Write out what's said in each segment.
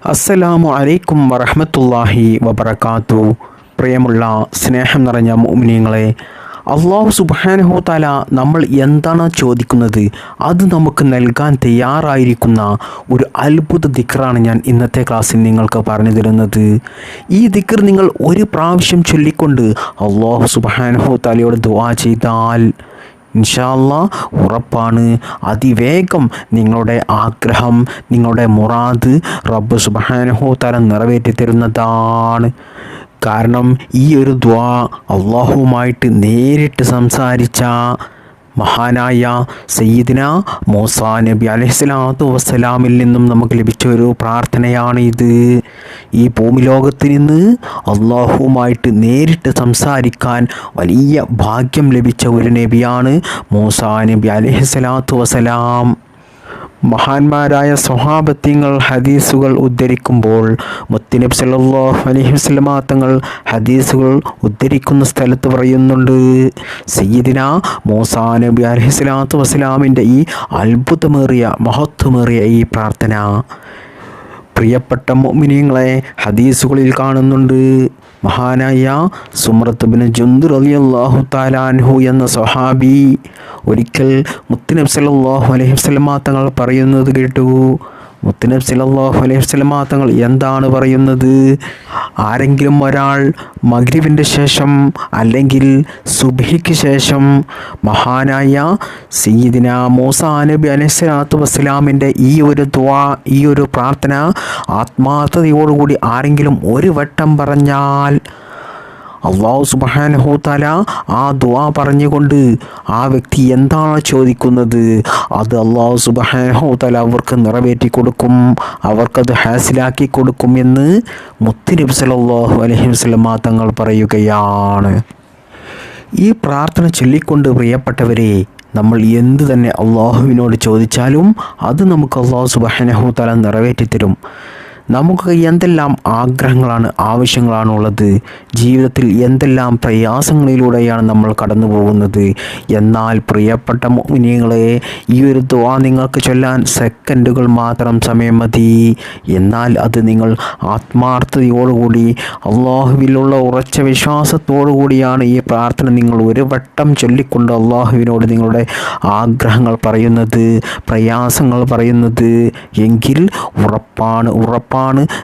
അസ്സലാമു അലൈക്കും വറഹ്മത്തുള്ളാഹി വബറകാത്തു. പ്രിയമുള്ള സ്നേഹം നിറഞ്ഞ മുഅ്മിനീങ്ങളെ, അല്ലാഹു സുബ്ഹാനഹു തആല നമ്മൾ എന്താണ് ചോദിക്കുന്നത് അത് നമുക്ക് നൽകാൻ തയ്യാറായിരിക്കുന്ന ഒരു അത്ഭുത ദിക്റാണ് ഞാൻ ഇന്നത്തെ ക്ലാസ്സിൽ നിങ്ങൾക്ക് പറഞ്ഞു തരുന്നത്. ഈ ദിക്ർ നിങ്ങൾ ഒരു പ്രാവശ്യം ചൊല്ലിക്കൊണ്ട് അല്ലാഹു സുബ്ഹാനഹു തആലയോട് ദുആ ചെയ്താൽ ഇൻഷാ അല്ലാഹ് ഉറപ്പാണ് അതിവേഗം നിങ്ങളുടെ ആഗ്രഹം, നിങ്ങളുടെ മുറാദ് റബ്ബ് സുബ്ഹാനഹു തആല നിറവേറ്റി തരുന്നതാണ്. കാരണം ഈ ഒരു ദുആ അല്ലാഹുവുമായിട്ട് നേരിട്ട് സംസാരിച്ച മഹാനായ സയ്യിദിന മൂസാ നബി അലൈഹിസ്സലാത്തു വസ്സലാമിൽ നിന്നും നമുക്ക് ലഭിച്ച ഒരു പ്രാർത്ഥനയാണ് ഇത്. ഈ ഭൂമി ലോകത്ത് നിന്ന് അള്ളാഹുവുമായിട്ട് നേരിട്ട് സംസാരിക്കാൻ വലിയ ഭാഗ്യം ലഭിച്ച ഒരു നബിയാണ് മൂസാ നബി അലൈഹിസ്സലാത്തു വസ്സലാം. മഹാന്മാരായ സ്വഹാബത്തിങ്ങൾ ഹദീസുകൾ ഉദ്ധരിക്കുമ്പോൾ മുത്തുനബി സല്ലല്ലാഹു അലൈഹി വസല്ലമ തങ്ങൾ ഹദീസുകൾ ഉദ്ധരിക്കുന്ന സ്ഥലത്ത് പറയുന്നുണ്ട്, സയ്യിദിന മൂസാ നബി അലൈഹിസ്സലാത്തു വസ്സലാമിൻ്റെ ഈ അത്ഭുതമേറിയ മഹത്വമേറിയ ഈ പ്രാർത്ഥന പ്രിയപ്പെട്ട മുഅ്മിനീങ്ങളെ ഹദീസുകളിൽ കാണുന്നുണ്ട്. മഹാനായ സുമറത്ത് ബിൻ ജുന്ദുർ റളിയല്ലാഹു തആല അൻഹു എന്ന സ്വഹാബി ഒരിക്കൽ മുത്തുനബി സല്ലല്ലാഹു അലൈഹി വസല്ലമ തങ്ങൾ പറയുന്നത് കേട്ടു. മുത്തുനബി സല്ലല്ലാഹു അലൈഹി വസല്ലമ തങ്ങൾ എന്താണ് പറയുന്നത്? ആരെങ്കിലും ഒരാൾ മഗ്രിബിൻ്റെ ശേഷം അല്ലെങ്കിൽ സുബ്ഹിക്ക് ശേഷം മഹാനായ സയ്യിദിന മൂസാ നബി അലൈഹിസ്സലാത്തു വസ്സലാമിൻ്റെ ഈ ഒരു ദുആ, ഈ ഒരു പ്രാർത്ഥന ആത്മാർത്ഥതയോടുകൂടി ആരെങ്കിലും ഒരു വട്ടം പറഞ്ഞാൽ അല്ലാഹു സുബ്ഹാനഹു തആല ആ ദുആ പറഞ്ഞുകൊണ്ട് ആ വ്യക്തി എന്താണ് ചോദിക്കുന്നത് അത് അല്ലാഹു സുബ്ഹാനഹു തആല അവർക്ക് നിറവേറ്റി കൊടുക്കും, അവർക്കത് ഹാസിലാക്കി കൊടുക്കും എന്ന് മുത്തുനബി സല്ലല്ലാഹു അലൈഹി വസല്ലമ തങ്ങൾ പറയുകയാണ്. ഈ പ്രാർത്ഥന ചൊല്ലിക്കൊണ്ട് പ്രിയപ്പെട്ടവരെ നമ്മൾ എന്ത് തന്നെ അള്ളാഹുവിനോട് ചോദിച്ചാലും അത് നമുക്ക് അല്ലാഹു സുബ്ഹാനഹു തആല നിറവേറ്റി തരും. നമുക്ക് എന്തെല്ലാം ആഗ്രഹങ്ങളാണ്, ആവശ്യങ്ങളാണുള്ളത്, ജീവിതത്തിൽ എന്തെല്ലാം പ്രയാസങ്ങളിലൂടെയാണ് നമ്മൾ കടന്നു പോകുന്നത്. എന്നാൽ പ്രിയപ്പെട്ട മുഅ്മിനീങ്ങളെ, ഈ ഒരു ദുആ നിങ്ങൾക്ക് ചൊല്ലാൻ സെക്കൻഡുകൾ മാത്രം സമയം മതി. എന്നാൽ അത് നിങ്ങൾ ആത്മാർത്ഥതയോടുകൂടി അള്ളാഹുവിലുള്ള ഉറച്ച വിശ്വാസത്തോടു കൂടിയാണ് ഈ പ്രാർത്ഥന നിങ്ങൾ ഒരു വട്ടം ചൊല്ലിക്കൊണ്ട് അള്ളാഹുവിനോട് നിങ്ങളുടെ ആഗ്രഹങ്ങൾ പറയുന്നത്, പ്രയാസങ്ങൾ പറയുന്നത് എങ്കിൽ ഉറപ്പാണ്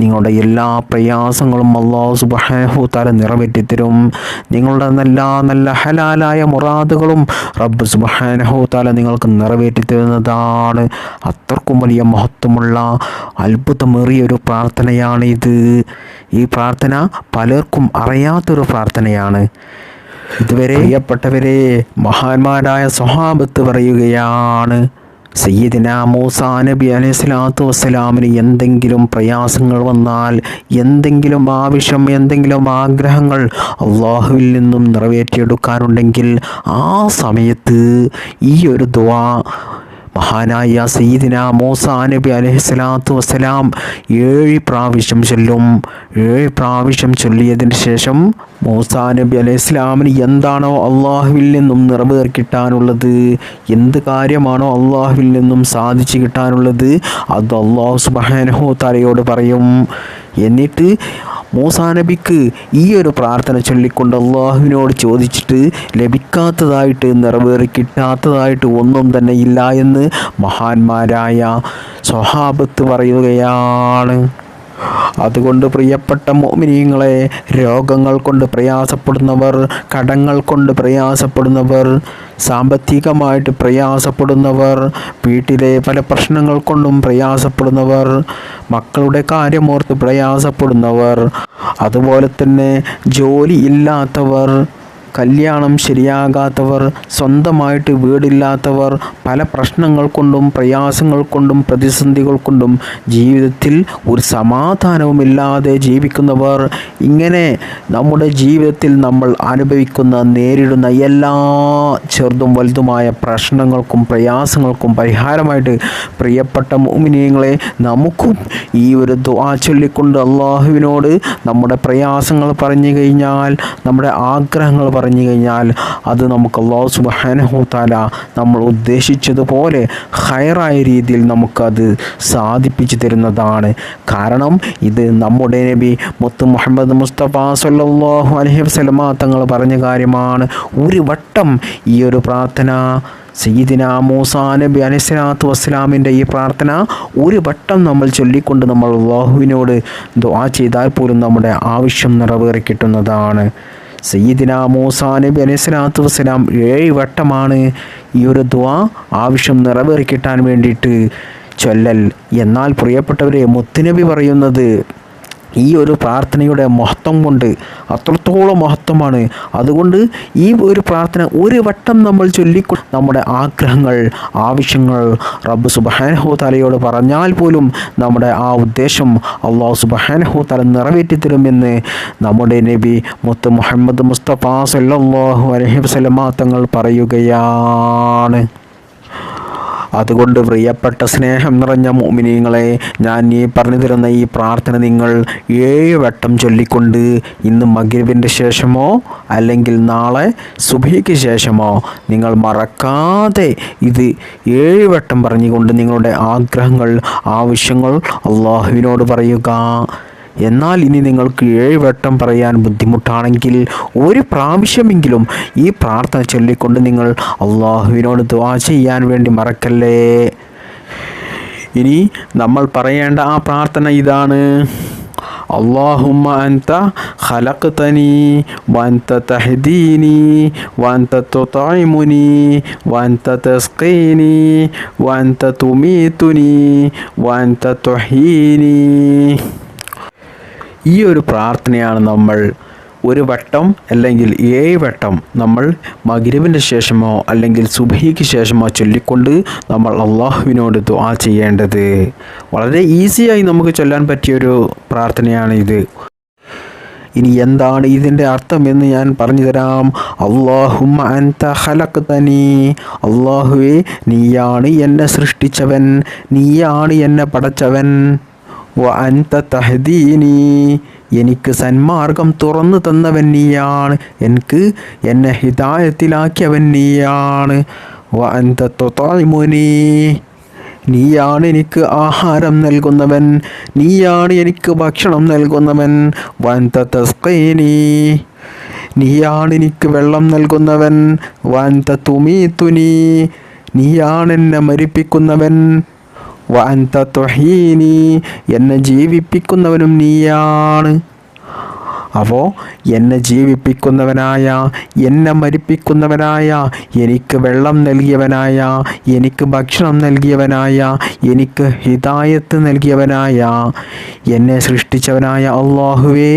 നിങ്ങളുടെ എല്ലാ പ്രയാസങ്ങളും അല്ലാഹു സുബ്ഹാനഹു തആല നിറവേറ്റി തരും. നിങ്ങളുടെ നല്ല ഹലാലായ മുറാദുകളും റബ്ബ് സുബ്ഹാനഹു തആല നിങ്ങൾക്ക് നിറവേറ്റി തരുന്നതാണ്. അത്രക്കും വലിയ മഹത്വമുള്ള അത്ഭുതമേറിയ ഒരു പ്രാർത്ഥനയാണ് ഇത്. ഈ പ്രാർത്ഥന പലർക്കും അറിയാത്തൊരു പ്രാർത്ഥനയാണ്. ഇതുവരെ പ്രിയപ്പെട്ടവരെ മഹാന്മാരായ സ്വഹാബത്ത് പറയുകയാണ്, സയ്യിദിന മൂസാ നബി അലൈഹിസ്സലാത്തു വസ്സലാമിന് എന്തെങ്കിലും പ്രയാസങ്ങൾ വന്നാൽ, എന്തെങ്കിലും ആവശ്യം, എന്തെങ്കിലും ആഗ്രഹങ്ങൾ അള്ളാഹുവിൽ നിന്നും നിറവേറ്റിയെടുക്കാനുണ്ടെങ്കിൽ ആ സമയത്ത് ഈ ഒരു ദുആ മഹാനായ സയ്യിദിന മൂസാ നബി അലൈഹിസ്സലാത്തു വസ്സലാം 7 പ്രാവശ്യം ചൊല്ലും. 7 പ്രാവശ്യം ചൊല്ലിയതിന് ശേഷം മൂസാ നബി അലൈഹിസ്സലാമിന് എന്താണോ അള്ളാഹുവിൽ നിന്നും നിറവേറി കിട്ടാനുള്ളത്, എന്ത് കാര്യമാണോ അള്ളാഹുവിൽ നിന്നും സാധിച്ചു കിട്ടാനുള്ളത് അത് അല്ലാഹു സുബ്ഹാനഹു തആലയോട് പറയും. എന്നിട്ട് മൂസാ നബിക്ക് ഈ ഒരു പ്രാർത്ഥന ചൊല്ലിക്കൊണ്ട് അള്ളാഹുവിനോട് ചോദിച്ചിട്ട് ലഭിക്കാത്തതായിട്ട്, നിറവേറി കിട്ടാത്തതായിട്ട് ഒന്നും തന്നെ ഇല്ല എന്ന് മഹാന്മാരായ സ്വഹാബത്ത് പറയുകയാണ്. അതുകൊണ്ട് പ്രിയപ്പെട്ട മുഅ്മിനീങ്ങളെ, രോഗങ്ങൾ കൊണ്ട് പ്രയാസപ്പെടുന്നവർ, കടങ്ങൾ കൊണ്ട് പ്രയാസപ്പെടുന്നവർ, സാമ്പത്തികമായിട്ട് പ്രയാസപ്പെടുന്നവർ, വീട്ടിലെ പല പ്രശ്നങ്ങൾ കൊണ്ടും പ്രയാസപ്പെടുന്നവർ, മക്കളുടെ കാര്യമോർത്ത് പ്രയാസപ്പെടുന്നവർ, അതുപോലെ തന്നെ ജോലി ഇല്ലാത്തവർ, കല്യാണം ശരിയാകാത്തവർ, സ്വന്തമായിട്ട് വീടില്ലാത്തവർ, പല പ്രശ്നങ്ങൾ കൊണ്ടും പ്രയാസങ്ങൾ കൊണ്ടും പ്രതിസന്ധികൾ കൊണ്ടും ജീവിതത്തിൽ ഒരു സമാധാനവുമില്ലാതെ ജീവിക്കുന്നവർ, ഇങ്ങനെ നമ്മുടെ ജീവിതത്തിൽ നമ്മൾ നേരിടുന്ന എല്ലാ ചെറുതും വലുതുമായ പ്രശ്നങ്ങൾക്കും പ്രയാസങ്ങൾക്കും പരിഹാരമായിട്ട് പ്രിയപ്പെട്ട മുഅ്മിനീങ്ങളെ നമുക്കും ഈ ഒരു ദുആ ചൊല്ലിക്കൊണ്ട് അള്ളാഹുവിനോട് നമ്മുടെ പ്രയാസങ്ങൾ പറഞ്ഞു കഴിഞ്ഞാൽ, നമ്മുടെ ആഗ്രഹങ്ങൾ പറഞ്ഞു കഴിഞ്ഞാൽ അത് നമുക്ക് അല്ലാഹു സുബ്ഹാനഹു തആല നമ്മൾ ഉദ്ദേശിച്ചതുപോലെ ഖൈറായ രീതിയിൽ നമുക്കത് സാധിപ്പിച്ചു തരുന്നതാണ്. കാരണം ഇത് നമ്മുടെ നബി മുത്ത് മുഹമ്മദ് മുസ്തഫ സല്ലല്ലാഹു അലൈഹി വസല്ലമ തങ്ങൾ പറഞ്ഞ കാര്യമാണ്. ഒരു വട്ടം ഈ ഒരു പ്രാർത്ഥന സയ്യിദിന മൂസാ നബി അലൈഹിസ്സലാത്തു വസ്സലാമിൻ്റെ ഈ പ്രാർത്ഥന ഒരു വട്ടം നമ്മൾ ചൊല്ലിക്കൊണ്ട് നമ്മൾ അല്ലാഹുവിനോട് ദുആ ചെയ്താൽ പോലും നമ്മുടെ ആവശ്യം നിറവേറി കിട്ടുന്നതാണ്. സയ്യിദിന മൂസാ നബി അലൈഹിസ്സലാത്തു വസ്സലാം 7 വട്ടമാണ് ഈ ഒരു ദുആ ആവശ്യം നിറവേറി കിട്ടാൻ വേണ്ടിയിട്ട് ചൊല്ലൽ. എന്നാൽ പ്രിയപ്പെട്ടവരെ, മുത്തുനബി പറയുന്നത് ഈ ഒരു പ്രാർത്ഥനയുടെ മഹത്വം കൊണ്ട് അത്രത്തോളം മഹത്വമാണ്. അതുകൊണ്ട് ഈ ഒരു പ്രാർത്ഥന ഒരു വട്ടം നമ്മൾ ചൊല്ലിക്കൊണ്ട് നമ്മുടെ ആഗ്രഹങ്ങൾ, ആവശ്യങ്ങൾ റബ്ബ് സുബ്ഹാനഹു തആലയോട് പറഞ്ഞാൽ പോലും നമ്മുടെ ആ ഉദ്ദേശം അല്ലാഹു സുബ്ഹാനഹു തആല നിറവേറ്റി തരുമെന്ന് നമ്മുടെ നബി മുത്ത് മുഹമ്മദ് മുസ്തഫ സല്ലല്ലാഹു അലൈഹി വസല്ലമ തങ്ങൾ പറയുകയാണ്. അതുകൊണ്ട് പ്രിയപ്പെട്ട സ്നേഹം നിറഞ്ഞ മുഅ്മിനീങ്ങളെ, ഞാൻ ഈ പറഞ്ഞു തരുന്ന ഈ പ്രാർത്ഥന നിങ്ങൾ 7 വട്ടം ചൊല്ലിക്കൊണ്ട് ഇന്ന് മഗ്രിബിൻ്റെ ശേഷമോ അല്ലെങ്കിൽ നാളെ സുബ്ഹിക്ക് ശേഷമോ നിങ്ങൾ മറക്കാതെ ഇത് 7 വട്ടം പറഞ്ഞുകൊണ്ട് നിങ്ങളുടെ ആഗ്രഹങ്ങൾ, ആവശ്യങ്ങൾ അല്ലാഹുവിനോട് പറയുക. എന്നാൽ ഇനി നിങ്ങൾക്ക് 7 വട്ടം പറയാൻ ബുദ്ധിമുട്ടാണെങ്കിൽ ഒരു പ്രാവശ്യമെങ്കിലും ഈ പ്രാർത്ഥന ചൊല്ലിക്കൊണ്ട് നിങ്ങൾ അല്ലാഹുവിനോട് ദുആ ചെയ്യാൻ വേണ്ടി മറക്കല്ലേ. ഇനി നമ്മൾ പറയേണ്ട ആ പ്രാർത്ഥന ഇതാണ്: اللهم أنت خلقتني وأنت تهديني وأنت تطعمني وأنت تسقيني وأنت تميتني وأنت تحييني. ഈ ഒരു പ്രാർത്ഥനയാണ് നമ്മൾ ഒരു വട്ടം അല്ലെങ്കിൽ 7 വട്ടം നമ്മൾ മഗ്രിബിൻ്റെ ശേഷമോ അല്ലെങ്കിൽ സുബ്ഹിക്ക് ശേഷമോ ചൊല്ലിക്കൊണ്ട് നമ്മൾ അല്ലാഹുവിനോട് ദുആ ചെയ്യേണ്ടത്. വളരെ ഈസിയായി നമുക്ക് ചൊല്ലാൻ പറ്റിയൊരു പ്രാർത്ഥനയാണ് ഇത്. ഇനി എന്താണ് ഇതിൻ്റെ അർത്ഥം എന്ന് ഞാൻ പറഞ്ഞു തരാം. അല്ലാഹുമ്മ അൻത ഖലഖ്തനി, അല്ലാഹുവേ നീയാണ് എന്നെ സൃഷ്ടിച്ചവൻ, നീയാണ് എന്നെ പടച്ചവൻ. വ അൻത തഹ്ദീനി, എനിക്ക് സന്മാർഗം തുറന്നു തന്നവൻ നീയാണ്, എന്നെ ഹിദായത്തിലാക്കിയവൻ നീയാണ്. വ അൻത തുത്ഇമുനി, നീയാണ് എനിക്ക് ആഹാരം നൽകുന്നവൻ, നീയാണ് എനിക്ക് ഭക്ഷണം നൽകുന്നവൻ. വ അൻത തസ്ഖീനി, നീയാണ് എനിക്ക് വെള്ളം നൽകുന്നവൻ. വ അൻത തുമീതുനി, നീയാണ് എന്നെ മരിപ്പിക്കുന്നവൻ. വ അൻത തുഹീനി, എന്നെ ജീവിപ്പിക്കുന്നവനും നീയാണ്. അപ്പോൾ എന്നെ ജീവിപ്പിക്കുന്നവനായ, എന്നെ മരിപ്പിക്കുന്നവനായ, എനിക്ക് വെള്ളം നൽകിയവനായ, എനിക്ക് ഭക്ഷണം നൽകിയവനായ, എനിക്ക് ഹിദായത്ത് നൽകിയവനായ, എന്നെ സൃഷ്ടിച്ചവനായ അല്ലാഹുവേ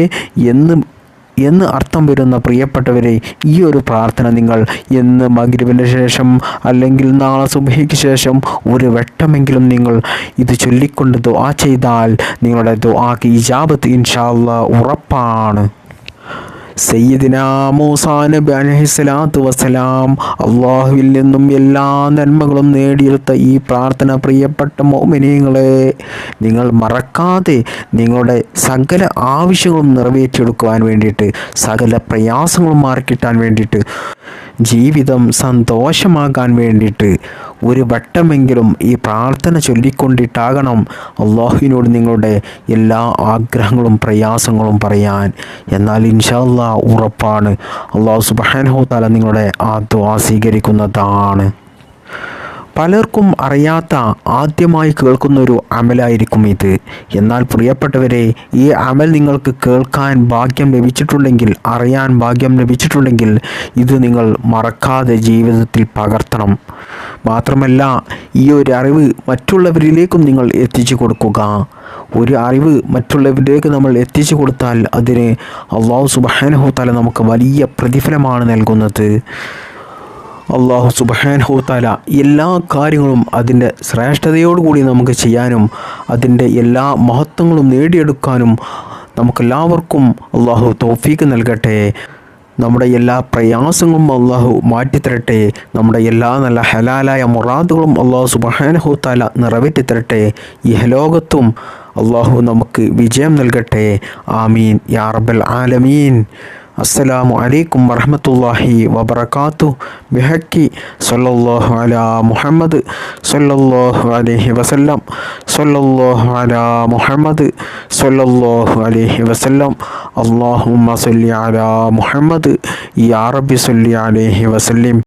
എന്ന് അർത്ഥം വരുന്ന പ്രിയപ്പെട്ടവരെ, ഈ ഒരു പ്രാർത്ഥന നിങ്ങൾ ഇന്ന് മഗ്രിബിൻ്റെ ശേഷം അല്ലെങ്കിൽ നാളെ സുബ്ഹിക്ക് ശേഷം ഒരു വട്ടമെങ്കിലും നിങ്ങൾ ഇത് ചൊല്ലിക്കൊണ്ട് ദുആ ചെയ്താൽ നിങ്ങളുടെ ദുആക്ക് ഇജാബത്ത് ഇൻഷാ അല്ലാഹ് ഉറപ്പാണ്. സയ്യിദിന മൂസാ നബി അലൈഹിസ്സലാത്തു വസ്സലാം അല്ലാഹുവിൽ നിന്നും എല്ലാ നന്മകളും നേടിയെടുത്ത ഈ പ്രാർത്ഥന പ്രിയപ്പെട്ട മുഅ്മിനീങ്ങളെ, നിങ്ങൾ മറക്കാതെ നിങ്ങളുടെ സകല ആവശ്യങ്ങളും നിറവേറ്റിയെടുക്കുവാൻ വേണ്ടിയിട്ട്, സകല പ്രയാസങ്ങളും മാറിക്കിട്ടാൻ വേണ്ടിയിട്ട്, ജീവിതം സന്തോഷമാകാൻ വേണ്ടിയിട്ട് ഒരു വട്ടമെങ്കിലും ഈ പ്രാർത്ഥന ചൊല്ലിക്കൊണ്ടിട്ടാകണം അല്ലാഹുവിനോട് നിങ്ങളുടെ എല്ലാ ആഗ്രഹങ്ങളും പ്രയാസങ്ങളും പറയാൻ. എന്നാൽ ഇൻഷാ അല്ലാഹ് ഉറപ്പാണ് അല്ലാഹു സുബ്ഹാനഹു തആല നിങ്ങളുടെ ആ ദുആ സ്വീകരിക്കുന്നതാണ്. പലർക്കും അറിയാത്ത, ആദ്യമായി കേൾക്കുന്നൊരു അമലായിരിക്കും ഇത്. എന്നാൽ പ്രിയപ്പെട്ടവരെ, ഈ അമൽ നിങ്ങൾക്ക് കേൾക്കാൻ ഭാഗ്യം ലഭിച്ചിട്ടുണ്ടെങ്കിൽ, അറിയാൻ ഭാഗ്യം ലഭിച്ചിട്ടുണ്ടെങ്കിൽ ഇത് നിങ്ങൾ മറക്കാതെ ജീവിതത്തിൽ പകർത്തണം. മാത്രമല്ല ഈ ഒരു അറിവ് മറ്റുള്ളവരിലേക്കും നിങ്ങൾ എത്തിച്ചു കൊടുക്കുക. ഒരു അറിവ് മറ്റുള്ളവരിലേക്ക് നമ്മൾ എത്തിച്ചു കൊടുത്താൽ അതിന് അല്ലാഹു സുബ്ഹാനഹു തആല നമുക്ക് വലിയ പ്രതിഫലമാണ് നൽകുന്നത്. അല്ലാഹു സുബ്ഹാനഹു തആല എല്ലാ കാര്യങ്ങളും അതിൻ്റെ ശ്രേഷ്ഠതയോടുകൂടി നമുക്ക് ചെയ്യാനും അതിൻ്റെ എല്ലാ മഹത്വങ്ങളും നേടിയെടുക്കാനും നമുക്കെല്ലാവർക്കും അല്ലാഹു തൗഫീഖ് നൽകട്ടെ. നമ്മുടെ എല്ലാ പ്രയാസങ്ങളും അല്ലാഹു മാറ്റിത്തരട്ടെ. നമ്മുടെ എല്ലാ നല്ല ഹലാലായ മുറാദുകളും അല്ലാഹു സുബ്ഹാനഹു തആല നിറവേറ്റിത്തരട്ടെ. ഇഹലോകത്തും അല്ലാഹു നമുക്ക് വിജയം നൽകട്ടെ. ആമീൻ യാ റബ്ബൽ ആലമീൻ. അസ്സലാമു അലൈക്കും വറഹ്മത്തുള്ളാഹി വബറകാതുഹു ബിഹഖി സ്വല്ലല്ലാഹു അലാ മുഹമ്മദ് സ്വല്ലല്ലാഹു അലൈഹി വസല്ലം സ്വല്ലല്ലാഹു അലാ മുഹമ്മദ് സ്വല്ലല്ലാഹു അലൈഹി വസല്ലം അല്ലാഹുമ്മ സ്വല്ലി അലാ മുഹമ്മദ് യാ റബ്ബി സ്വല്ലി അലൈഹി വസല്ലം.